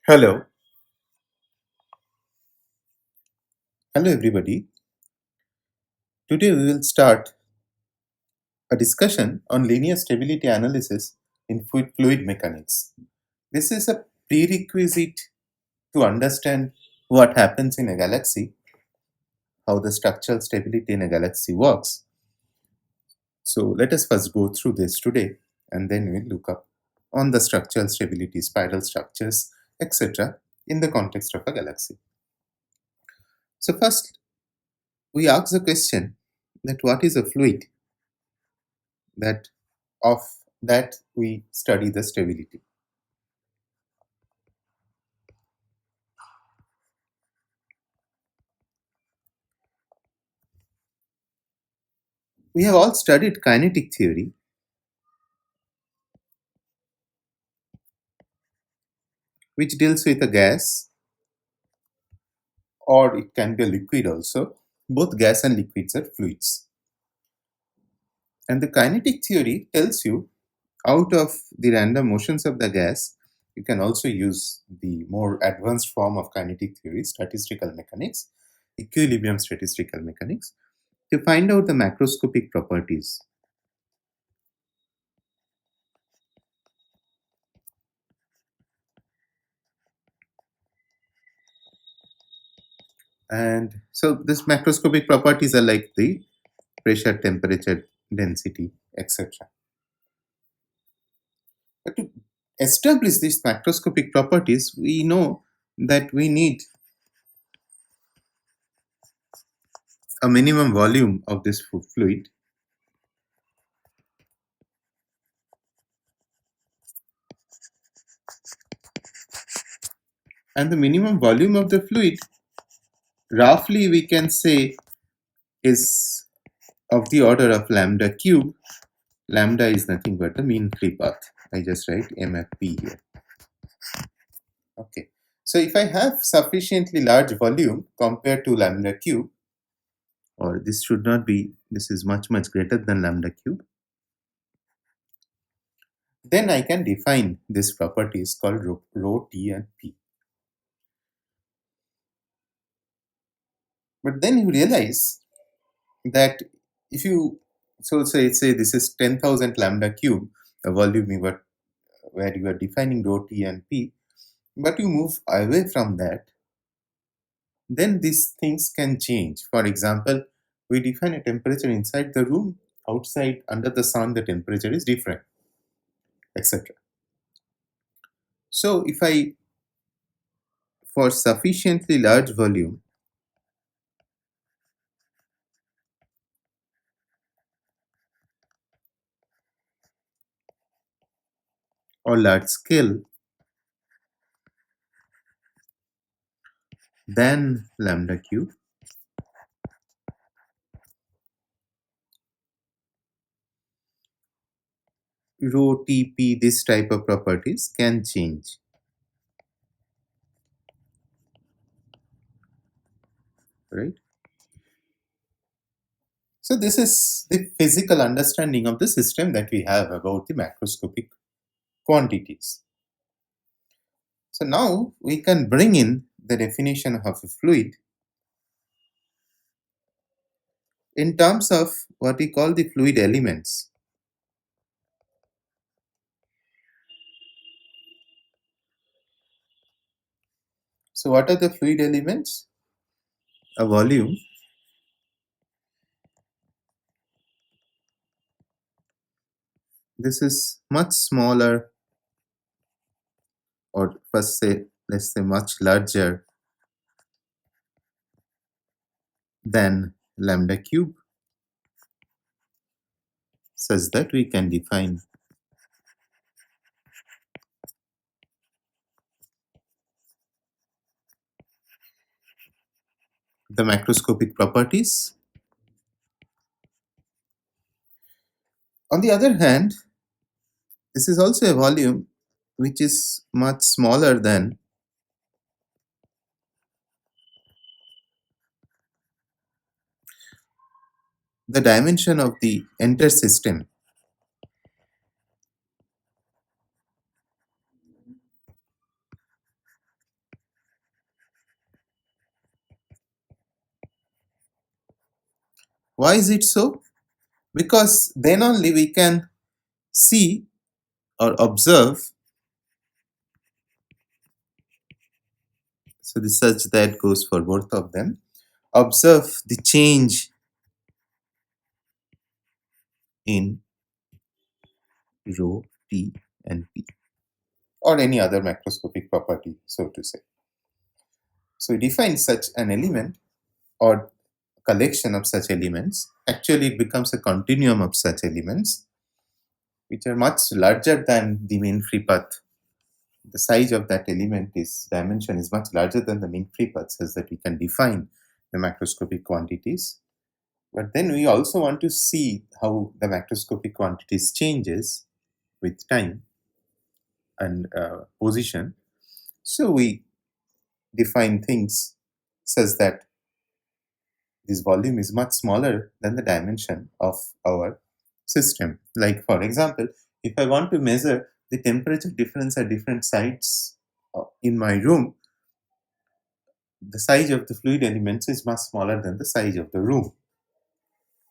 Hello. Hello, everybody. Today we will start a discussion on linear stability analysis in fluid mechanics. This is a prerequisite to understand what happens in a galaxy, how the structural stability in a galaxy works. So, let us first go through this today and then we'll look up on the structural stability, spiral structures, etc., in the context of a galaxy. So, first we ask the question that what is a fluid? That of that we study the stability. We have all studied kinetic theory, which deals with a gas or it can be a liquid also. Both gas and liquids are fluids. And the kinetic theory tells you out of the random motions of the gas, you can also use the more advanced form of kinetic theory, statistical mechanics, equilibrium statistical mechanics, to find out the macroscopic properties. And so these macroscopic properties are like the pressure, temperature, density, etc. But to establish these macroscopic properties, we know that we need a minimum volume of this fluid, and the minimum volume of the fluid, roughly we can say, is of the order of lambda cube. Lambda is nothing but the mean free path. I just write MFP here. Okay. So if I have sufficiently large volume compared to lambda cube, or this should not be, this is much greater than lambda cube, then I can define this properties called rho t and p. But then you realize that if you, so say this is 10,000 lambda cube, the volume where you are defining rho t and p, but you move away from that, then these things can change. For example, we define a temperature inside the room, outside under the sun the temperature is different, etc. So if I, for sufficiently large volume, or large scale than lambda cube, rho tp, this type of properties can change, right? So this is the physical understanding of the system that we have about the macroscopic quantities. So now we can bring in the definition of a fluid in terms of what we call the fluid elements. So what are the fluid elements? A volume, this is much smaller, or first say, let's say much larger than lambda cube, such that we can define the macroscopic properties. On the other hand, this is also a volume which is much smaller than the dimension of the entire system. Why is it so? Because then only we can see or observe. So the such that goes for both of them. Observe the change in rho, T and P, or any other macroscopic property, so to say. So we define such an element or collection of such elements. Actually, it becomes a continuum of such elements which are much larger than the mean free path. The size of that element is dimension is much larger than the mean free path, such that we can define the macroscopic quantities. But then we also want to see how the macroscopic quantities changes with time and position. So we define things such that this volume is much smaller than the dimension of our system. Like, for example, if I want to measure the temperature difference at different sites in my room, the size of the fluid elements is much smaller than the size of the room.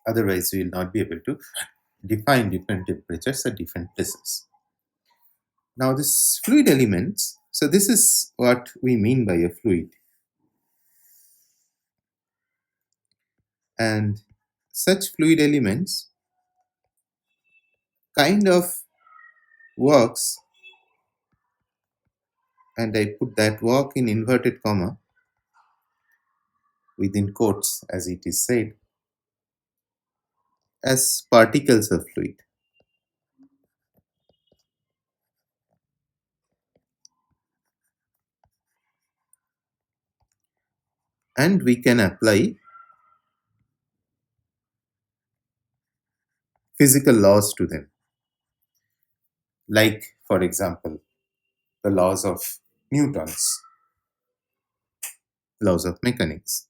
Otherwise, we will not be able to define different temperatures at different places. Now, this fluid elements, so this is what we mean by a fluid. And such fluid elements kind of works, and I put that work in inverted comma within quotes as it is said, as particles of fluid. And we can apply physical laws to them, like, for example, the laws of Newton's, laws of mechanics.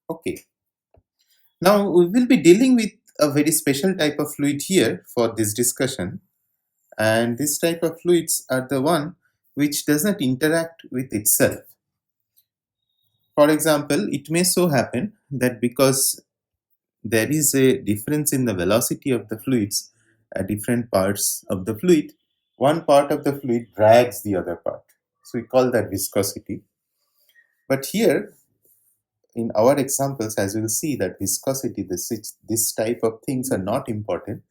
Okay, now we will be dealing with a very special type of fluid here for this discussion, and this type of fluids are the one which does not interact with itself. For example, it may so happen that because there is a difference in the velocity of the fluids at different parts of the fluid, one part of the fluid drags the other part. So we call that viscosity. But here, in our examples, as we'll see, that viscosity, this type of things are not important,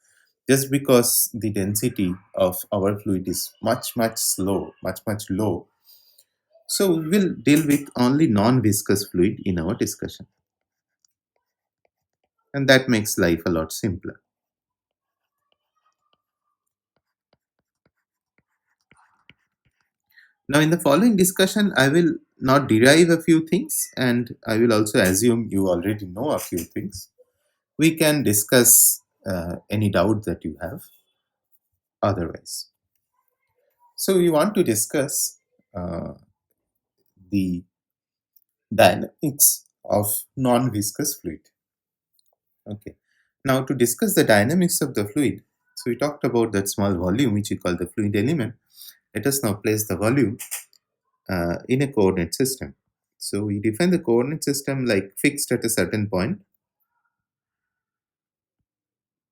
just because the density of our fluid is much slow, much low. So we will deal with only non-viscous fluid in our discussion, and that makes life a lot simpler. Now, in the following discussion, I will not derive a few things, and I will also assume you already know a few things. We can discuss any doubt that you have otherwise. So, we want to discuss the dynamics of non-viscous fluid. Okay. Now, to discuss the dynamics of the fluid, so we talked about that small volume which we call the fluid element. Let us now place the volume in a coordinate system. So we define the coordinate system like fixed at a certain point.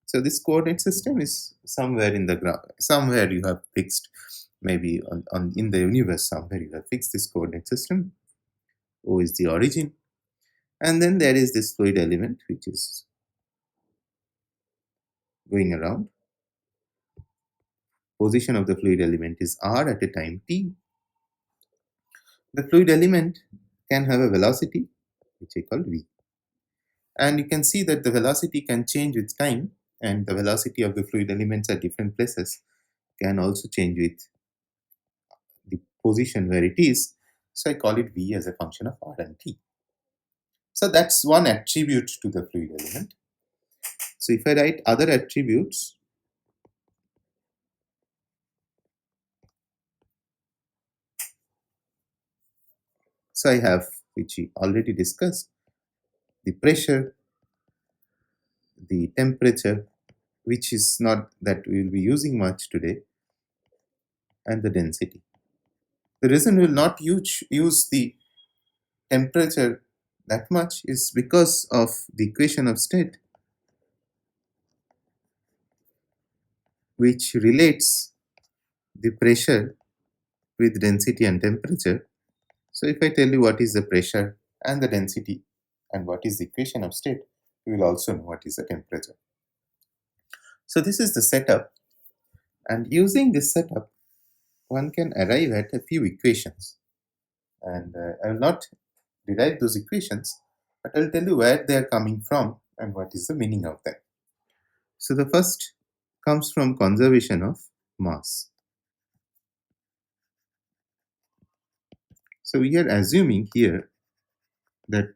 So this coordinate system is somewhere in the ground, somewhere you have fixed, maybe on in the universe somewhere you have fixed this coordinate system. O is the origin, and then there is this fluid element which is going around. Position of the fluid element is r at a time t. The fluid element can have a velocity which I call v, and you can see that the velocity can change with time, and the velocity of the fluid elements at different places can also change with the position where it is. So I call it v as a function of r and t. So that's one attribute to the fluid element. So if I write other attributes, so I have, which we already discussed, the pressure, the temperature, which is not that we will be using much today, and the density. The reason we will not use the temperature that much is because of the equation of state, which relates the pressure with density and temperature. So if I tell you what is the pressure and the density and what is the equation of state, you will also know what is the temperature. So this is the setup, and using this setup one can arrive at a few equations, and I will not derive those equations, but I will tell you where they are coming from and what is the meaning of them. So the first comes from conservation of mass. So we are assuming here that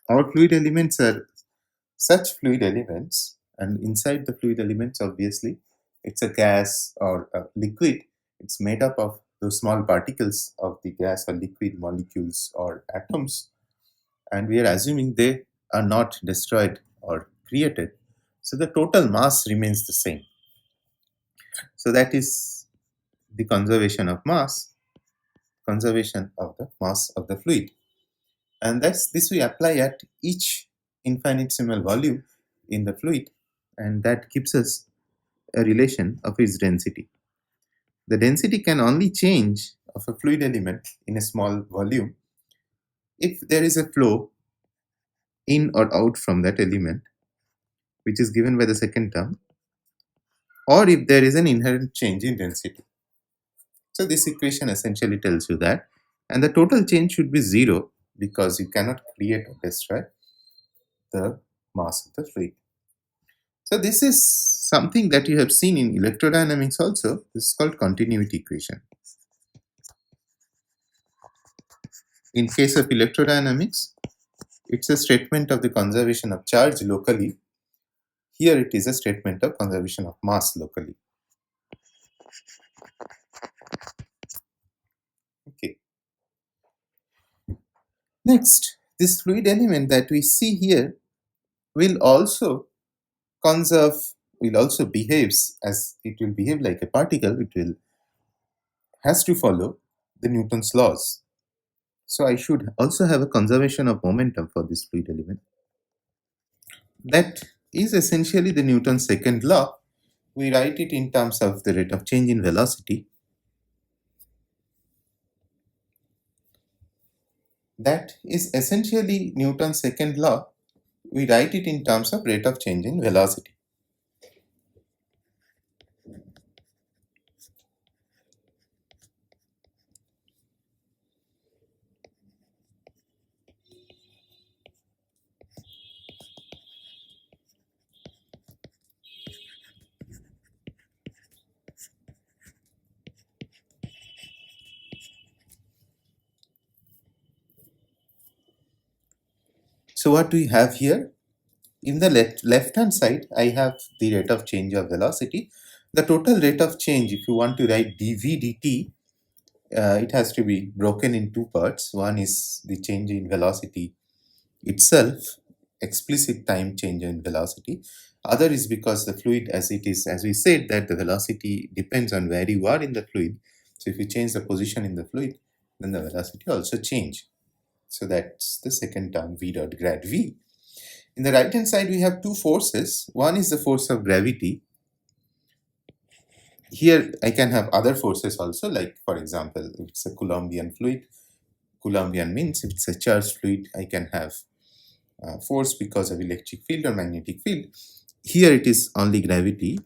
our fluid elements are such fluid elements, and inside the fluid elements, obviously, it's a gas or a liquid. It's made up of those small particles of the gas or liquid molecules or atoms, and we are assuming they are not destroyed or created. So the total mass remains the same. So that is the conservation of mass, conservation of the mass of the fluid. And that's this we apply at each infinitesimal volume in the fluid, and that gives us a relation of its density. The density can only change of a fluid element in a small volume if there is a flow in or out from that element, which is given by the second term, or if there is an inherent change in density. So this equation essentially tells you that, and the total change should be zero because you cannot create or destroy the mass of the fluid. So this is something that you have seen in electrodynamics also. This is called continuity equation. In case of electrodynamics, it's a statement of the conservation of charge locally. Here it is a statement of conservation of mass locally. Okay. Next, this fluid element that we see here will also conserve, will also behaves as it will behave like a particle. It will has to follow the Newton's laws. So I should also have a conservation of momentum for this fluid element. That is essentially the Newton's second law. We write it in terms of the rate of change in velocity. That is essentially Newton's second law. We write it in terms of rate of change in velocity. So what do we have here? In the left hand side, I have the rate of change of velocity. The total rate of change, if you want to write dv dt, it has to be broken in two parts. One is the change in velocity itself, explicit time change in velocity. Other is because the fluid, as it is, as we said, that the velocity depends on where you are in the fluid. So if you change the position in the fluid, then the velocity also change. So that's the second term, v dot grad v. In the right hand side, we have two forces. One is the force of gravity. Here I can have other forces also, like for example, if it's a Coulombian fluid, Coulombian means if it's a charged fluid, I can have force because of electric field or magnetic field. Here it is only gravity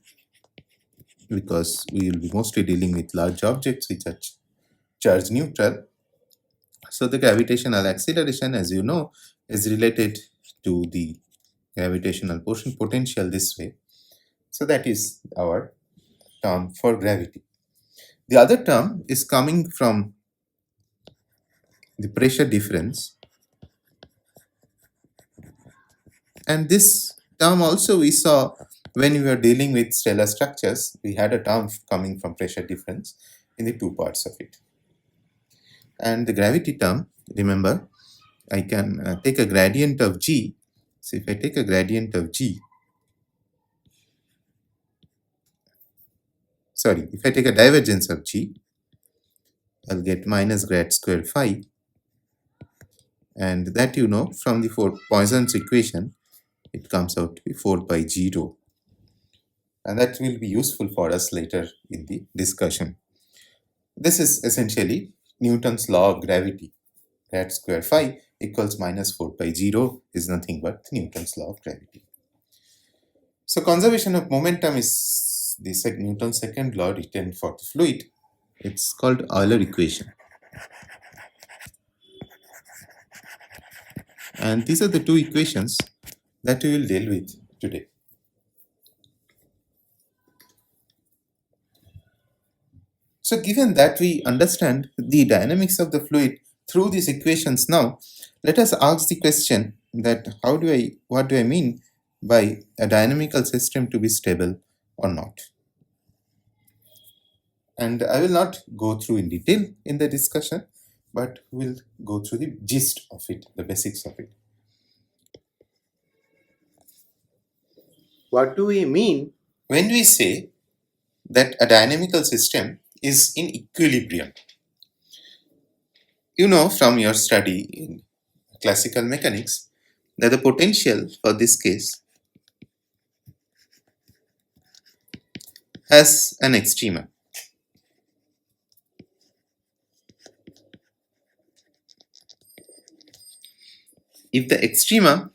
because we will be mostly dealing with large objects which are charge neutral. So the gravitational acceleration, as you know, is related to the gravitational potential this way. So that is our term for gravity. The other term is coming from the pressure difference, and this term also we saw when we were dealing with stellar structures. We had a term coming from pressure difference in the two parts of it. And the gravity term, remember, I can take a gradient of g. So if I take a gradient of g, if I take a divergence of G, I'll get minus grad square phi, and that from the Poisson's equation, it comes out to be 4 pi G rho, and that will be useful for us later in the discussion. This is essentially Newton's law of gravity. Grad square phi equals minus 4 pi G rho is nothing but Newton's law of gravity. So conservation of momentum is the Newton's second law written for the fluid. It's called Euler Equation. And these are the two equations that we will deal with today. So given that we understand the dynamics of the fluid through these equations now, let us ask the question that what do I mean by a dynamical system to be stable or not? And I will not go through in detail in the discussion, but we'll go through the gist of it, the basics of it. What do we mean when we say that a dynamical system is in equilibrium? You know from your study in classical mechanics that the potential for this case has an extrema. If the extrema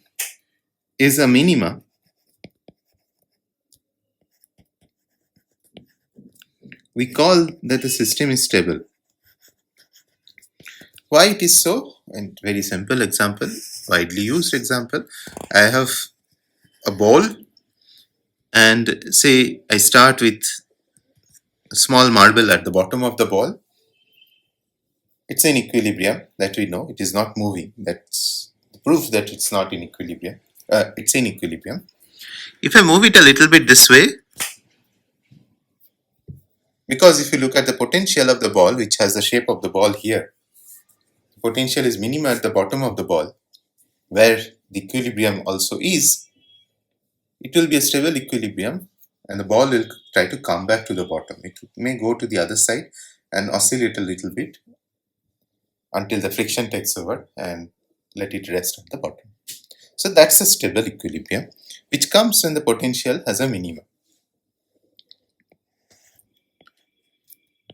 is a minima, we call that the system is stable. Why it is so? And very simple example, widely used example. I have a ball, and say I start with a small marble at the bottom of the ball. It's in equilibrium, that we know. It is not moving. That's the proof that it's not in equilibrium. It's in equilibrium. If I move it a little bit this way, because if you look at the potential of the ball, which has the shape of the ball here, the potential is minima at the bottom of the ball, where the equilibrium also is. It will be a stable equilibrium, and the ball will try to come back to the bottom. It may go to the other side and oscillate a little bit until the friction takes over and let it rest at the bottom. So that's a stable equilibrium, which comes when the potential has a minimum.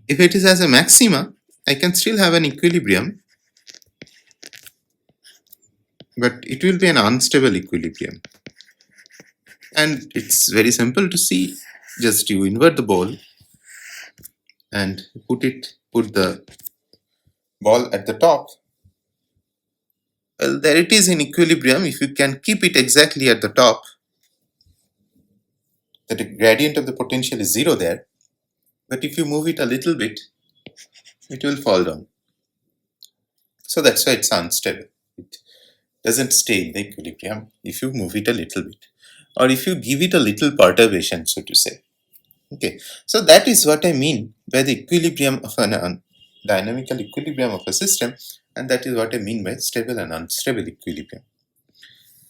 If it is as a maxima, I can still have an equilibrium, but it will be an unstable equilibrium. And it's very simple to see. Just you invert the ball and put the ball at the top. Well, there it is in equilibrium. If you can keep it exactly at the top, the gradient of the potential is 0 there. But if you move it a little bit, it will fall down. So that's why it's unstable. It doesn't stay in the equilibrium if you move it a little bit, or if you give it a little perturbation, so to say. Okay, so that is what I mean by the equilibrium of an dynamical equilibrium of a system, and that is what I mean by stable and unstable equilibrium.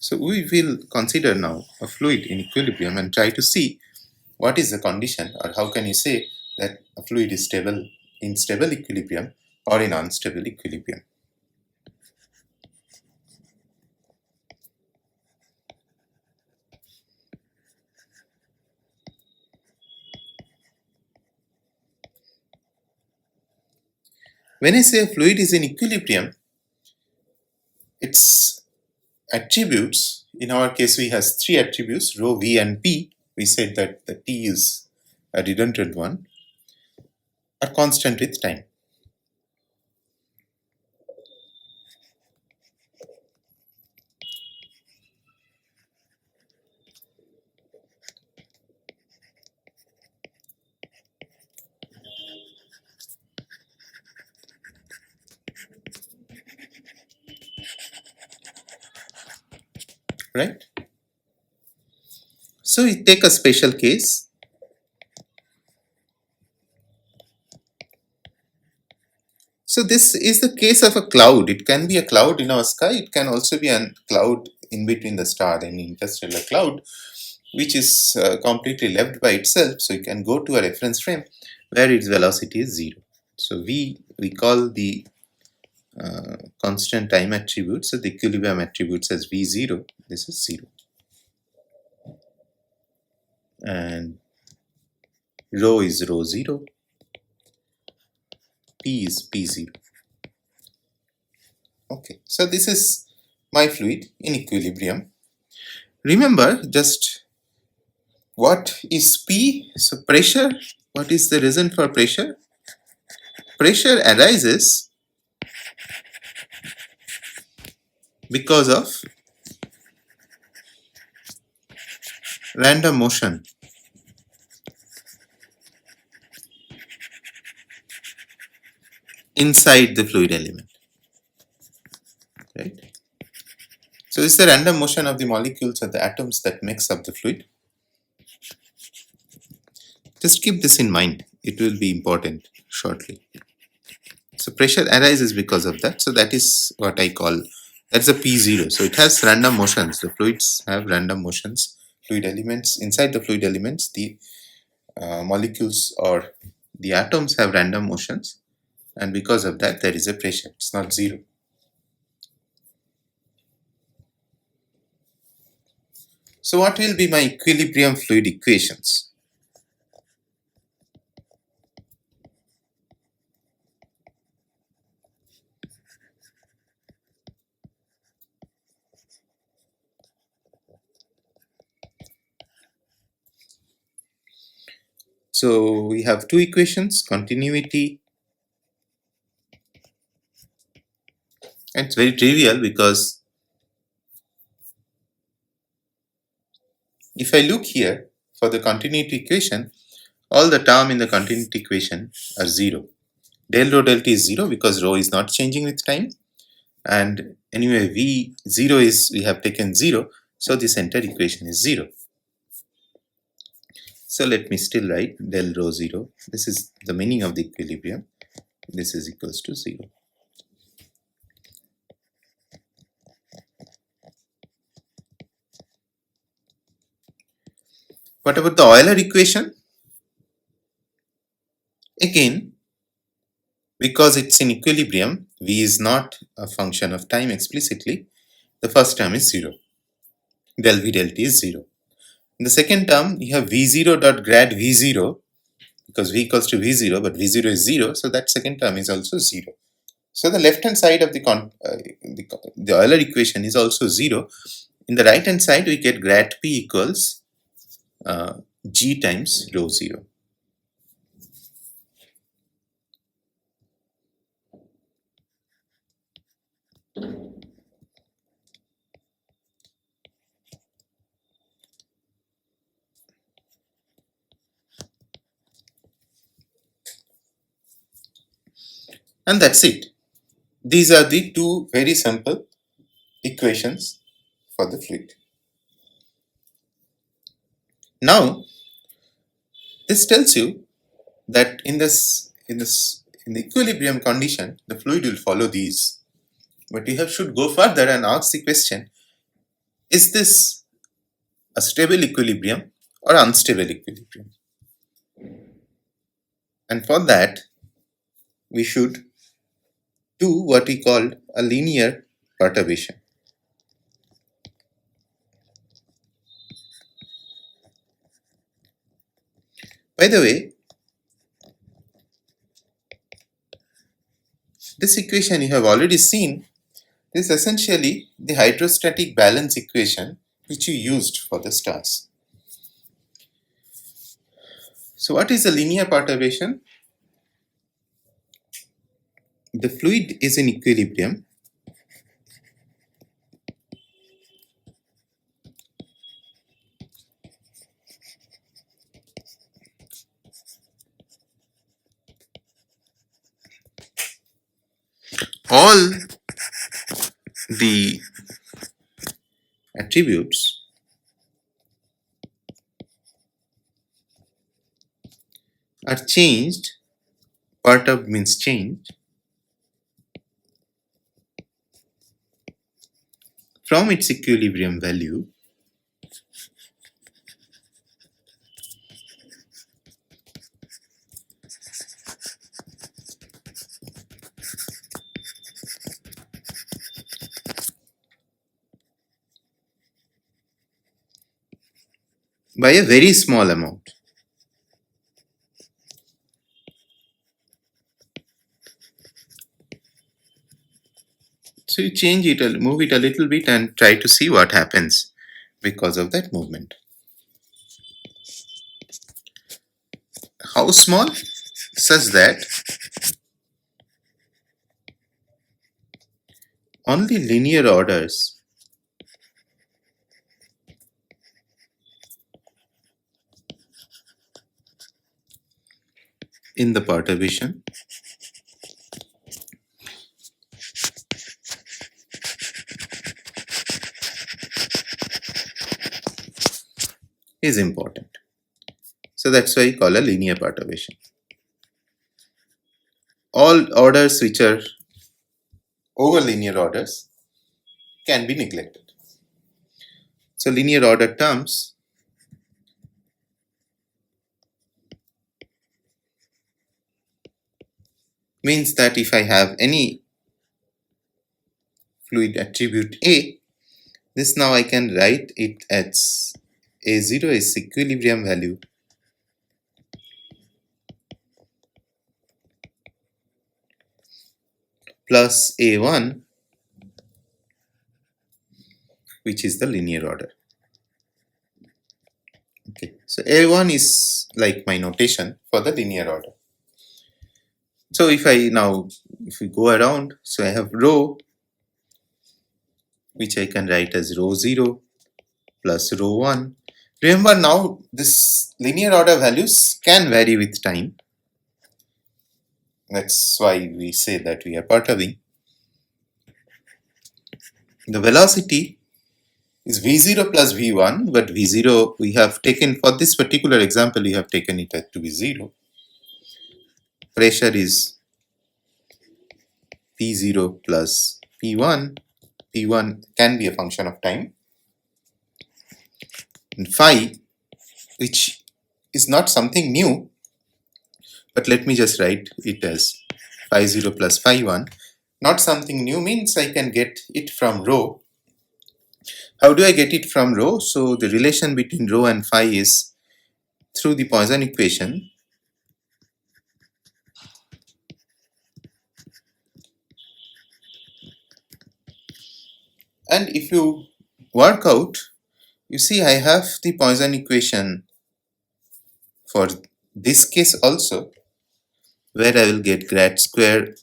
So we will consider now a fluid in equilibrium and try to see what is the condition, or how can you say that a fluid is stable in stable equilibrium or in unstable equilibrium. When I say a fluid is in equilibrium, its attributes, in our case we have 3 attributes, rho, v and p. We said that the t is a redundant one, are constant with time. Right? So we take a special case. So this is the case of a cloud. It can be a cloud in our sky. It can also be a cloud in between the star, an interstellar cloud. which is completely left by itself, so you can go to a reference frame where its velocity is 0. So we call the constant time attributes, so the equilibrium attributes as v0, this is 0. And rho is rho 0, p is p0. Okay, so this is my fluid in equilibrium. Remember just what is P? So pressure, what is the reason for pressure? Pressure arises because of random motion inside the fluid element, right? So it's the random motion of the molecules or the atoms that makes up the fluid. Just keep this in mind, it will be important shortly. So pressure arises because of that, so that is what I call, that's a P0. So it has random motions, the fluids have random motions, fluid elements, inside the fluid elements the molecules or the atoms have random motions, and because of that there is a pressure, it's not zero. So what will be my equilibrium fluid equations? So we have two equations, continuity, and it's very trivial because if I look here for the continuity equation, all the term in the continuity equation are 0. Del rho del t is 0 because rho is not changing with time, and anyway v0 is, we have taken 0, so this entire equation is 0. So let me still write del rho 0, this is the meaning of the equilibrium, this is equals to 0. What about the Euler equation? Again, because it's in equilibrium, v is not a function of time explicitly, the first term is 0. Del v del t is 0. In the second term, you have v0 dot grad v0, because v equals to v0, but v0 is 0, so that second term is also 0. So the left hand side of the Euler equation is also 0. In the right hand side, we get grad p equals g times rho 0. And that's it. These are the two very simple equations for the fluid. Now, this tells you that in the equilibrium condition, the fluid will follow these. But you should go further and ask the question: is this a stable equilibrium or unstable equilibrium? And for that, we should do what we call a linear perturbation. By the way, this equation you have already seen. This is essentially the hydrostatic balance equation which you used for the stars. So what is a linear perturbation? The fluid is in equilibrium. All the attributes are changed, perturbed means changed, from its equilibrium value by a very small amount. So you change it, move it a little bit and try to see what happens because of that movement. How small? Such that only linear orders in the perturbation is important. So that's why we call a linear perturbation. All orders which are over linear orders can be neglected. So linear order terms means that if I have any fluid attribute A, this now I can write it as A0 is equilibrium value plus A1, which is the linear order. Okay, so A1 is like my notation for the linear order. So if we go around, so I have rho, which I can write as rho 0 plus rho 1. Remember now this linear order values can vary with time. That's why we say that we are perturbing. The velocity is v0 plus v1, but v0 we have taken for this particular example, we have taken it to be 0. Pressure is p0 plus p1. p1 can be a function of time. And phi, which is not something new, but let me just write it as phi 0 plus phi 1. Not something new means I can get it from rho. How do I get it from rho? So the relation between rho and phi is through the Poisson equation. And if you work out, you see I have the Poisson equation for this case also, where I will get grad square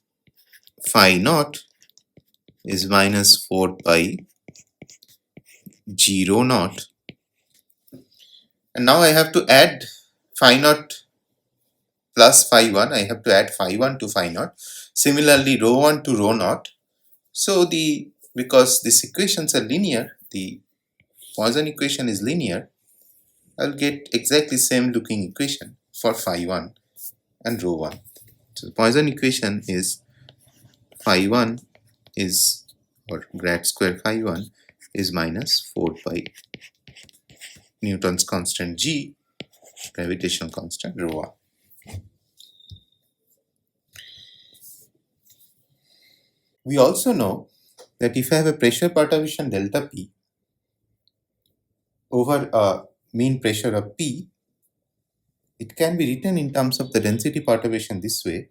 phi naught is minus 4 pi g rho naught. And now I have to add phi naught plus phi 1. I have to add phi 1 to phi naught. Similarly, rho 1 to rho naught. So because these equations are linear, the Poisson equation is linear, I'll get exactly same looking equation for phi 1 and rho 1. So the Poisson equation is phi 1 is, or grad square phi 1 is minus 4 pi Newton's constant g, gravitational constant rho 1. We also know that if I have a pressure perturbation delta P over a mean pressure of P, it can be written in terms of the density perturbation this way,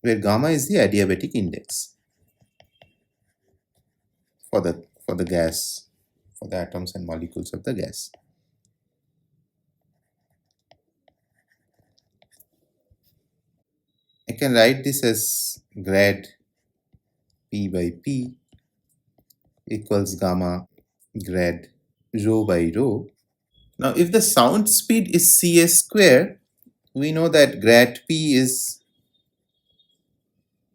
where gamma is the adiabatic index for the gas, for the atoms and molecules of the gas. I can write this as grad P by P equals gamma grad rho by rho. Now if the sound speed is Cs square, we know that grad P is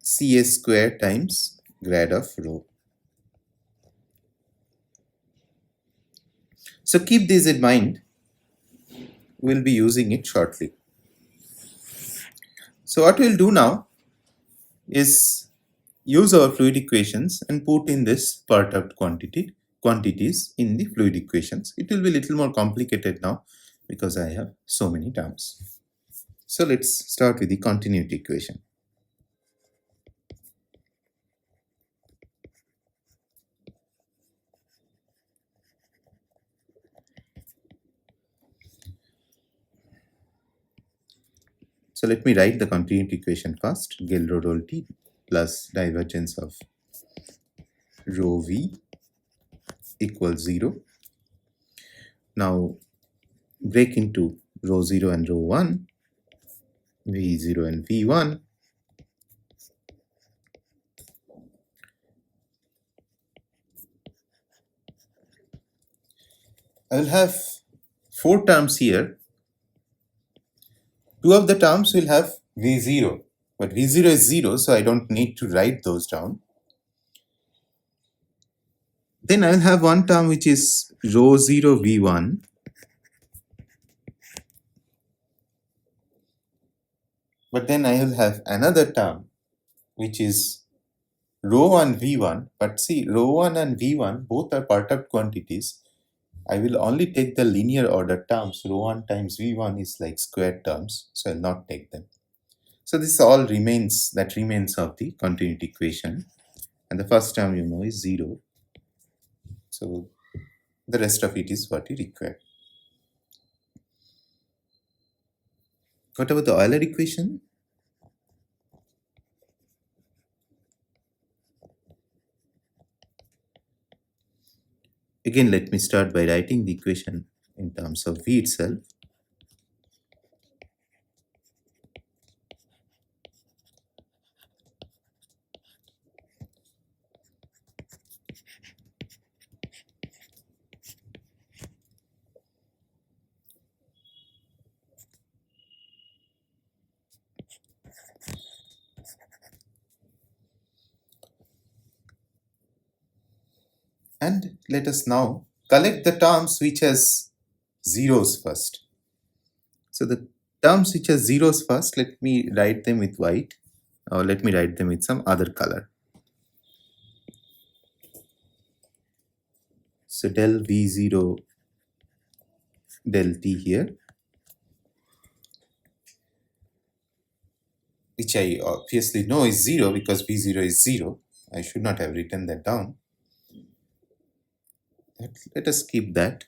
Cs square times grad of rho. So keep this in mind, we'll be using it shortly. So what we'll do now is use our fluid equations and put in this perturbed quantities in the fluid equations. It will be a little more complicated now because I have so many terms. So let's start with the continuity equation. So let me write the continuity equation first. Del rho rho t plus divergence of rho v equals 0. Now break into rho 0 and rho 1, v0 and v1. I will have 4 terms here. 2 of the terms will have v0, but v0 is 0, so I don't need to write those down. Then I will have one term which is rho 0 v1, but then I will have another term which is rho 1 v1, but see, rho 1 and v1 both are perturbed quantities. I will only take the linear order terms. Rho 1 times v1 is like squared terms, so I will not take them. So this all remains of the continuity equation, and the first term you know is 0. So the rest of it is what you require. What about the Euler equation? Again, let me start by writing the equation in terms of v itself. And let us now collect the terms which has zeros first. So the terms which have zeros first, let me write them with white, or let me write them with some other color. So del v0 del t here, which I obviously know is 0 because v0 is 0. I should not have written that down. Let us keep that.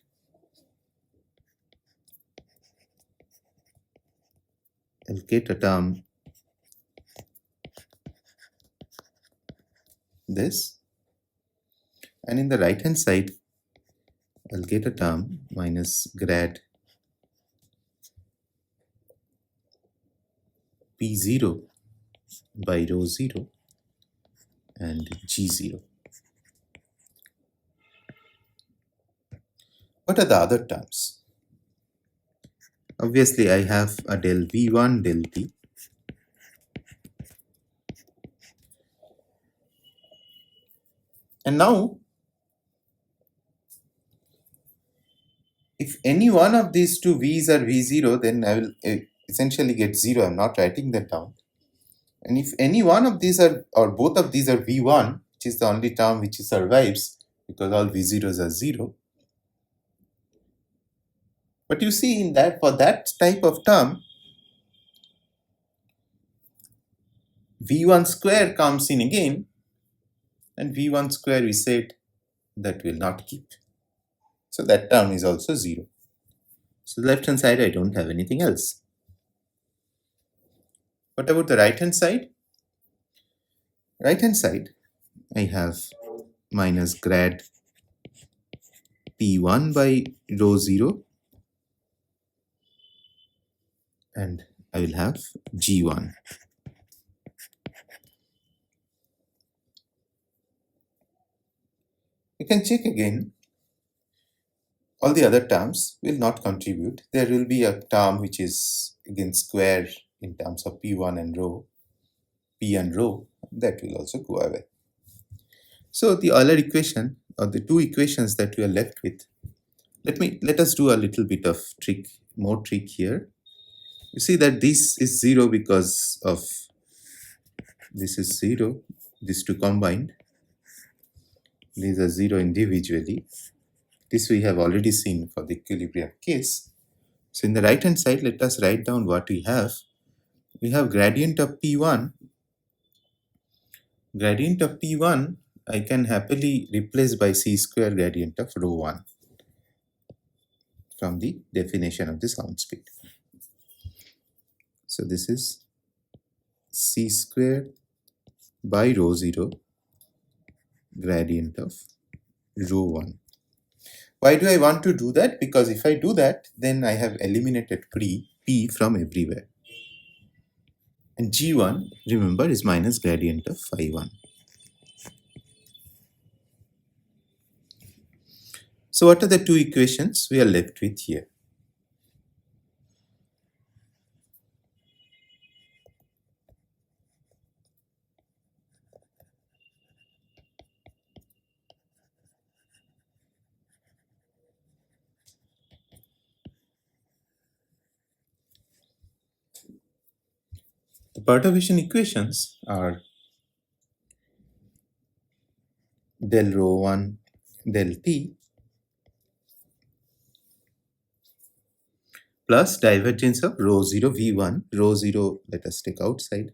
I'll get a term this, and in the right hand side I'll get a term minus grad p0 by rho 0 and g0. What are the other terms? Obviously I have a del v1 del t, and now if any one of these two v's are v0, then I will essentially get 0. I'm not writing that down. And if any one of these are, or both of these are v1, which is the only term which survives because all v0s are 0. But you see, in that, for that type of term, v1 square comes in again, and v1 square we said that will not keep. So that term is also 0. So the left hand side I don't have anything else. What about the right hand side? Right hand side I have minus grad p1 by rho 0, and I will have g1. You can check again. All the other terms will not contribute. There will be a term which is again square in terms of p1 and rho, p and rho, that will also go away. So the Euler equation, or the two equations that we are left with, let us do a little bit of more trick here. You see that this is 0 because of this is 0, these two combined. These are 0 individually. This we have already seen for the equilibrium case. So in the right hand side, let us write down what we have. We have gradient of p1. Gradient of p1 I can happily replace by c square gradient of rho 1 from the definition of the sound speed. So So this is c squared by rho 0 gradient of rho 1. Why do I want to do that? Because if I do that, then I have eliminated P from everywhere. And G1, remember, is minus gradient of phi 1. So what are the two equations we are left with here? The perturbation equations are del rho 1 del t plus divergence of rho 0 v1, rho 0 let us take outside,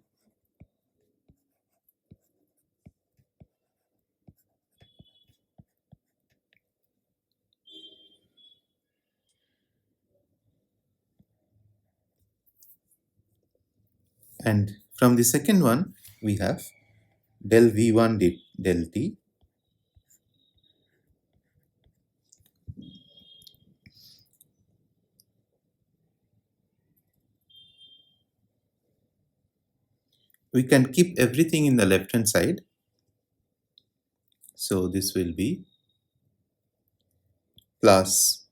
and from the second one we have del v1 del t we can keep everything in the left hand side. So this will be plus,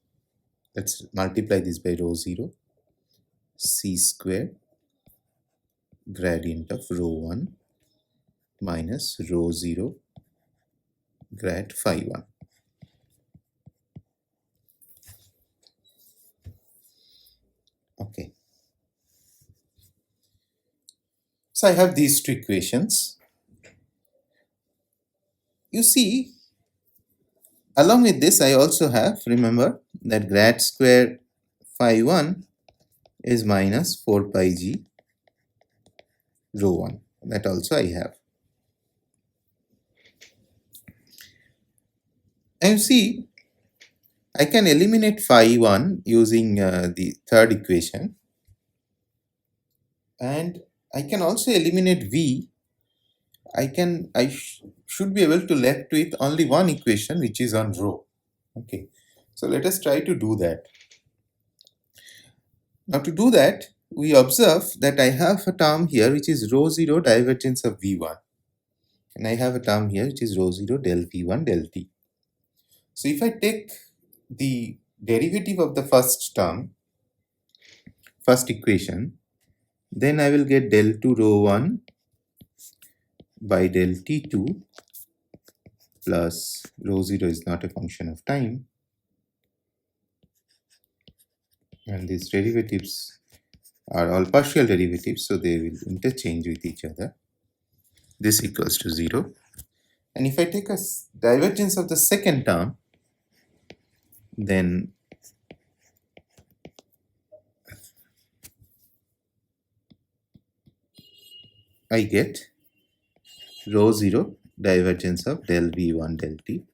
let's multiply this by rho 0, c square gradient of rho 1 minus rho 0 grad phi 1. Okay. So I have these two equations. You see, along with this, I also have, remember, that grad square phi 1 is minus 4 pi g rho 1. That also I have. And you see, I can eliminate phi 1 using the third equation. And I can also eliminate v. I should be able to left with only one equation, which is on rho. Okay. So let us try to do that. Now to do that, we observe that I have a term here which is rho 0 divergence of v1, and I have a term here which is rho 0 del v1 del t. So if I take the derivative of the first term, first equation, then I will get del 2 rho 1 by del t2 plus rho 0 is not a function of time, and these derivatives are all partial derivatives, so they will interchange with each other. This equals to 0. And if I take a divergence of the second term, then I get rho 0 divergence of del v1 del t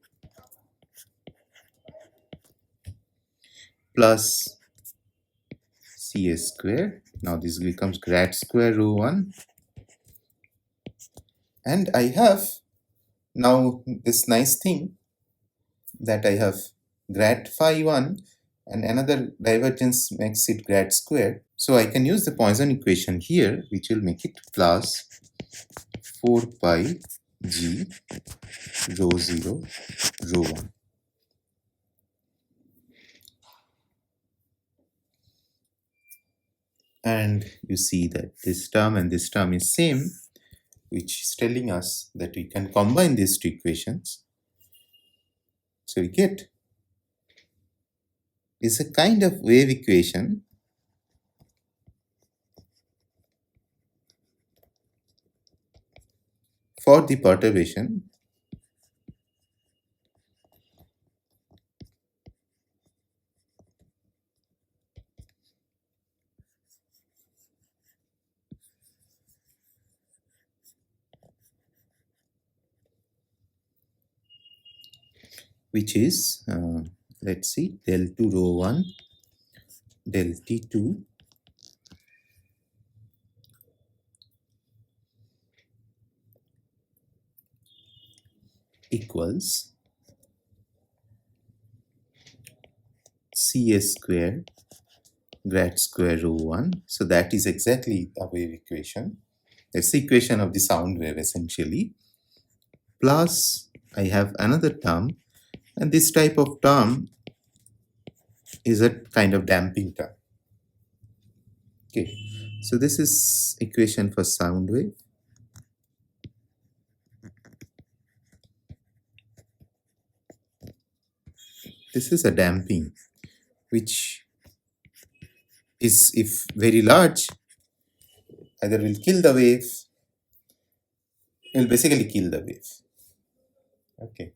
plus cs square. Now this becomes grad square rho 1. And I have now this nice thing that I have grad phi 1 and another divergence makes it grad square. So I can use the Poisson equation here, which will make it plus 4 pi g rho 0 rho 1. And you see that this term and this term is same, which is telling us that we can combine these two equations. So we get is a kind of wave equation for the perturbation which is let's see, del 2 rho 1 del t2 equals Cs square grad square rho 1. So that is exactly a wave equation. That's the equation of the sound wave essentially. Plus I have another term, and this type of term is a kind of damping term. Okay, so this is equation for sound wave. This is a damping, which is, if very large, either will kill the wave, will basically kill the wave. Okay.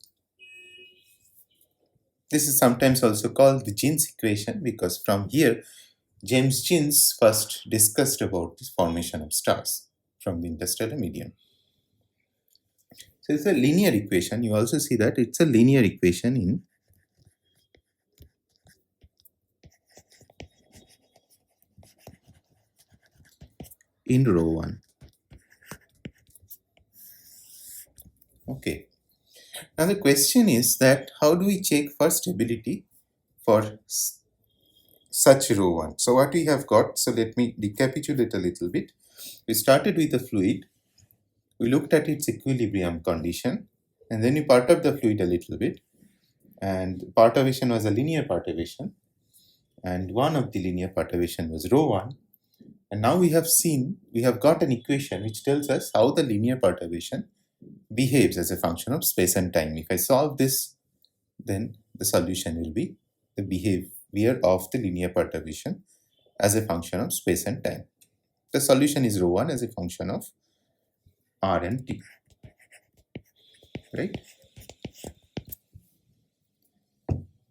This is sometimes also called the Jeans equation, because from here James Jeans first discussed about the formation of stars from the interstellar medium. So it's a linear equation. You also see that it's a linear equation in rho 1. Okay. Now the question is that how do we check for stability for such rho 1? So what we have got, so let me recapitulate a little bit. We started with the fluid. We looked at its equilibrium condition, and then we perturbed the fluid a little bit, and perturbation was a linear perturbation, and one of the linear perturbation was rho 1. And now we have got an equation which tells us how the linear perturbation behaves as a function of space and time. If I solve this, then the solution will be the behavior of the linear perturbation as a function of space and time. The solution is rho 1 as a function of r and t, right?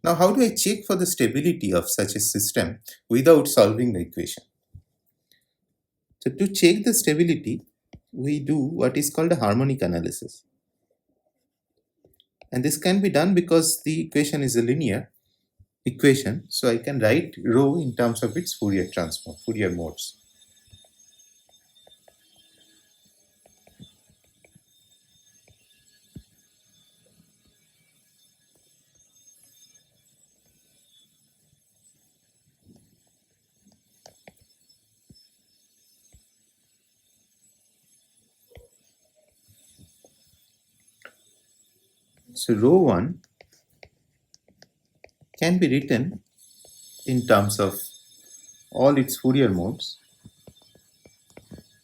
Now, how do I check for the stability of such a system without solving the equation? So to check the stability, we do what is called a harmonic analysis. And this can be done because the equation is a linear equation. So I can write rho in terms of its Fourier transform, Fourier modes. So rho 1 can be written in terms of all its Fourier modes,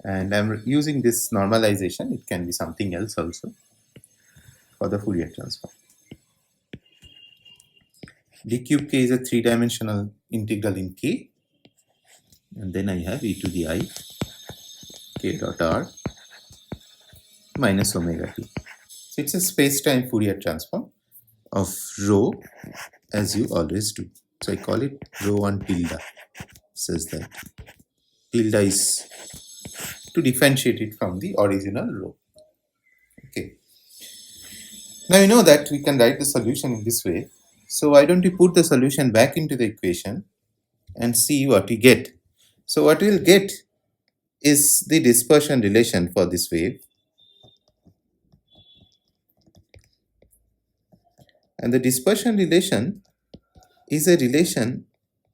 and I'm using this normalization. It can be something else also for the Fourier transform. D cube k is a three-dimensional integral in k, and then I have e to the I k dot r minus omega t. So it's a space-time Fourier transform of rho, as you always do. So I call it rho 1 tilde, says that tilde is to differentiate it from the original rho. Okay. Now you know that we can write the solution in this way. So why don't we put the solution back into the equation and see what we get? So what we'll get is the dispersion relation for this wave. And the dispersion relation is a relation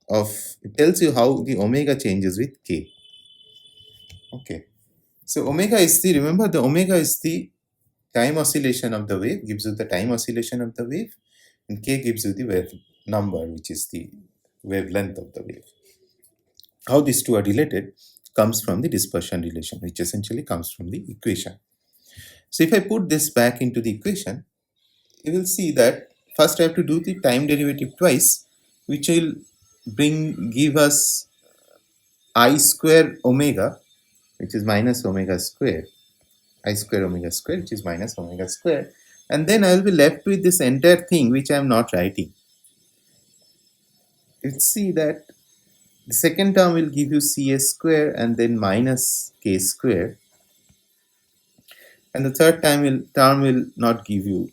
of, it tells you how the omega changes with k. Okay. So omega is the, remember the omega is the time oscillation of the wave, gives you the time oscillation of the wave, and k gives you the wave number, which is the wavelength of the wave. How these two are related comes from the dispersion relation, which essentially comes from the equation. So if I put this back into the equation, you will see that first I have to do the time derivative twice, which will give us I square omega, which is minus omega square, I square omega square, which is minus omega square, and then I will be left with this entire thing which I am not writing. Let's see that the second term will give you Cs square and then minus k square, and the third term will not give you,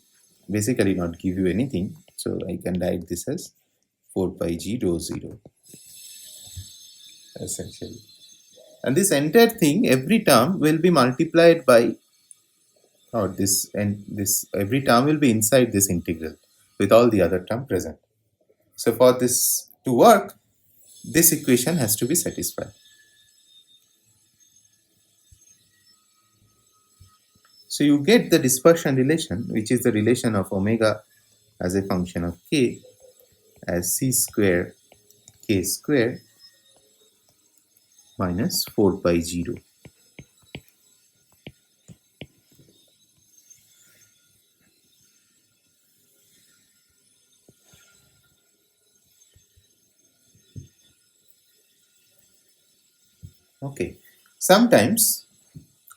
basically not give you anything. So I can write this as 4 pi g rho 0, essentially. And this entire thing, every term will be multiplied by or this, and this every term will be inside this integral with all the other term present. So for this to work, this equation has to be satisfied. So you get the dispersion relation, which is the relation of omega as a function of k as c square k square minus 4 pi 0. Okay. Sometimes,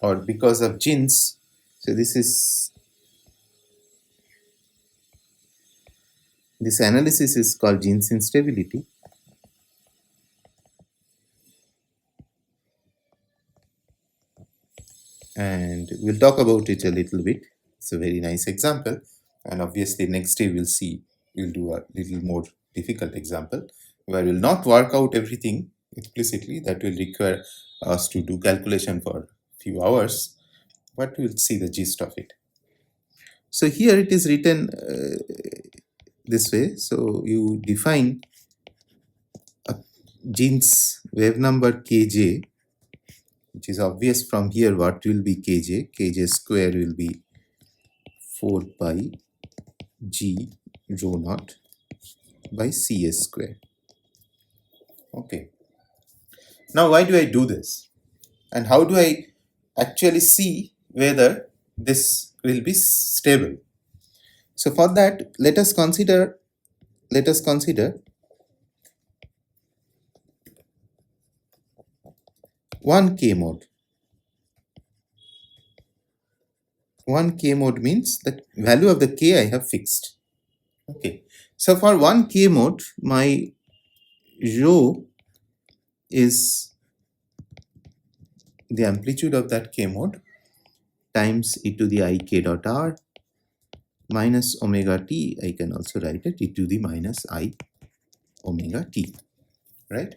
or because of genes, so this analysis is called genes instability. And we'll talk about it a little bit. It's a very nice example, and obviously next day we'll do a little more difficult example where we'll not work out everything explicitly. That will require us to do calculation for a few hours, but we'll see the gist of it. So here it is written this way. So you define a gene's wave number kj, which is obvious from here. What will be kj? Kj square will be 4 pi g rho naught by cs square. Okay. Now why do I do this? And how do I actually see whether this will be stable? So for that, let us consider one k mode. One k mode means the value of the k I have fixed. Okay. So for one k mode, my rho is the amplitude of that k mode times e to the I k dot r minus omega t. I can also write it e to the minus I omega t, right?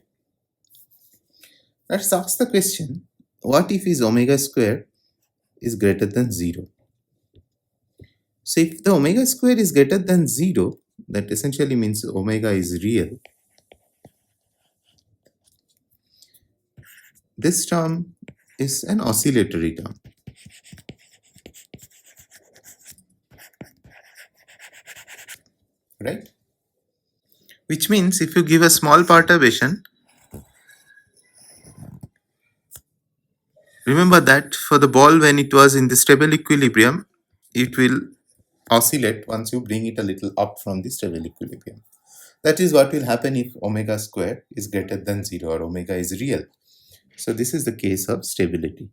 Let's ask the question, what if is omega square is greater than 0? So if the omega square is greater than 0, that essentially means omega is real. This term is an oscillatory term. Right? Which means if you give a small perturbation, remember that for the ball when it was in the stable equilibrium, it will oscillate once you bring it a little up from the stable equilibrium. That is what will happen if omega square is greater than 0 or omega is real. So this is the case of stability.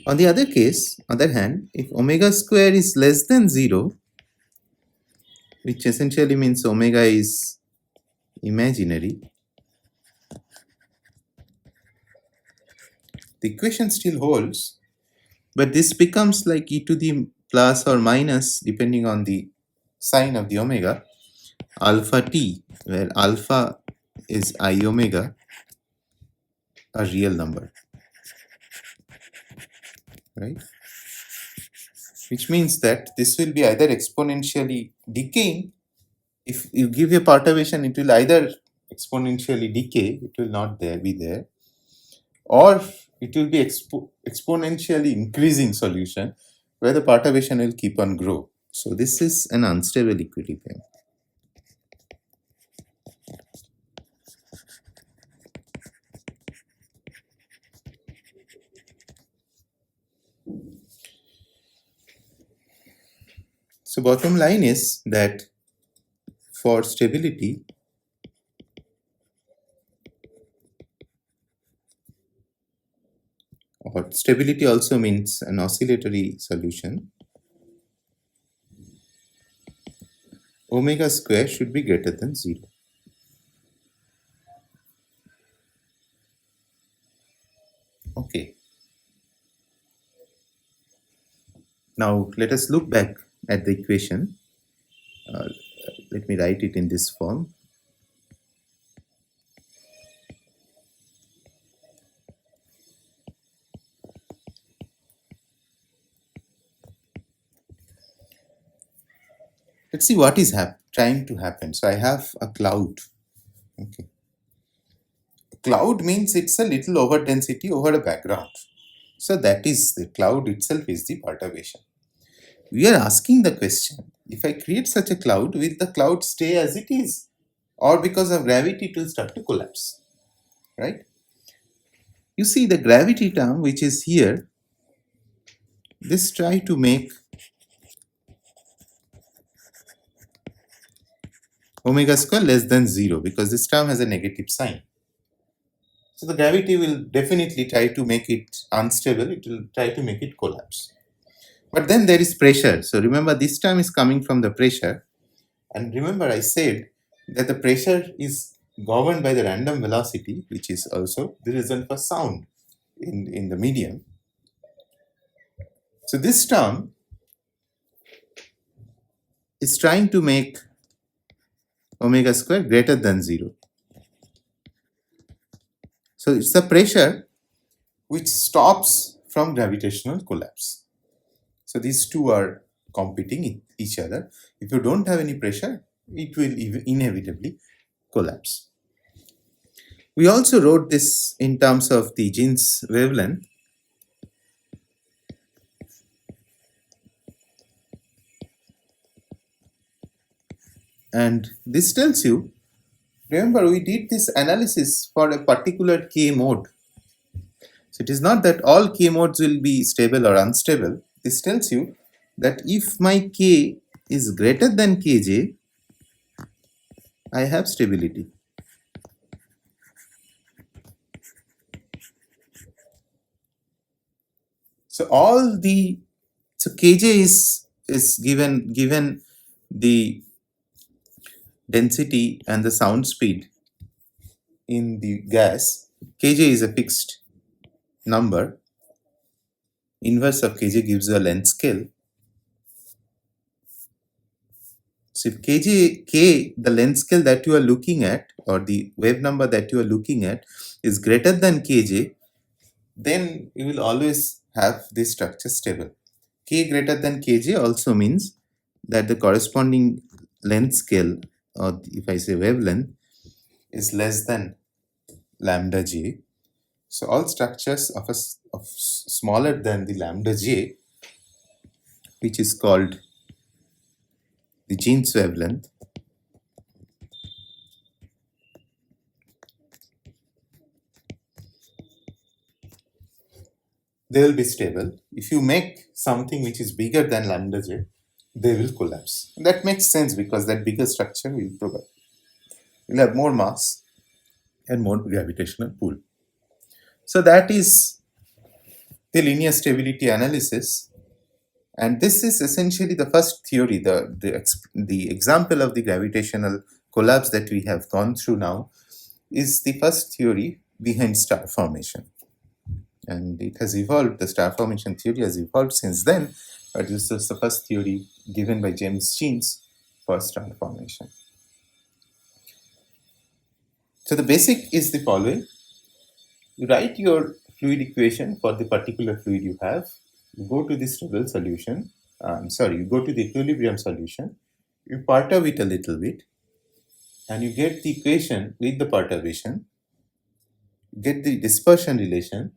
On the other hand, if omega square is less than 0, which essentially means omega is imaginary, the equation still holds, but this becomes like e to the plus or minus, depending on the sign of the omega, alpha t, where alpha is I omega, a real number, right? Which means that this will be either exponentially decaying. If you give a perturbation, it will either exponentially decay, it will not be there, or it will be exponentially increasing solution where the perturbation will keep on grow. So this is an unstable equilibrium. So bottom line is that for stability, or stability also means an oscillatory solution, omega square should be greater than 0. Okay. Now let us look back at the equation. Let me write it in this form. Let's see what is trying to happen. So I have a cloud. Okay. Cloud means it's a little over density over a background. So that is the cloud itself is the perturbation. We are asking the question, if I create such a cloud, will the cloud stay as it is? Or because of gravity it will start to collapse, right? You see the gravity term which is here, this try to make omega square less than 0 because this term has a negative sign. So the gravity will definitely try to make it unstable, it will try to make it collapse. But then there is pressure. So remember, this term is coming from the pressure. And remember, I said that the pressure is governed by the random velocity, which is also the reason for sound in the medium. So this term is trying to make omega square greater than 0. So it's the pressure which stops from gravitational collapse. So these two are competing each other. If you don't have any pressure, it will inevitably collapse. We also wrote this in terms of the Jeans wavelength. And this tells you, remember we did this analysis for a particular K mode. So it is not that all K modes will be stable or unstable. This tells you that if my K is greater than Kj, I have stability. So Kj is given the density and the sound speed in the gas. Kj is a fixed number. Inverse of Kj gives you a length scale. So if K, the length scale that you are looking at, or the wave number that you are looking at, is greater than Kj, then you will always have this structure stable. K greater than Kj also means that the corresponding length scale, or if I say wavelength, is less than lambda j. So all structures of smaller than the lambda j, which is called the Jeans wavelength, they will be stable. If you make something which is bigger than lambda j, they will collapse. And that makes sense because that bigger structure will have more mass and more gravitational pull. So that is the linear stability analysis. And this is essentially the first theory, the example of the gravitational collapse that we have gone through now is the first theory behind star formation. And it has evolved, the star formation theory has evolved since then, but this is the first theory given by James Jeans for star formation. So the basic is the following. You write your fluid equation for the particular fluid you have. You go to the stable solution. You go to the equilibrium solution. You perturb it a little bit, and you get the equation with the perturbation. You get the dispersion relation,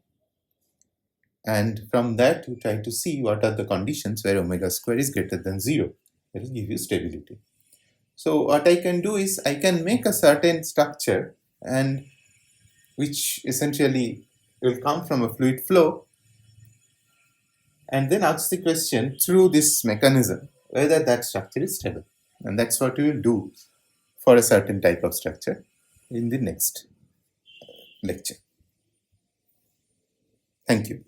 and from that you try to see what are the conditions where omega square is greater than 0. That will give you stability. So what I can do is I can make a certain structure, and which essentially will come from a fluid flow, and then ask the question through this mechanism whether that structure is stable. And that's what we will do for a certain type of structure in the next lecture. Thank you.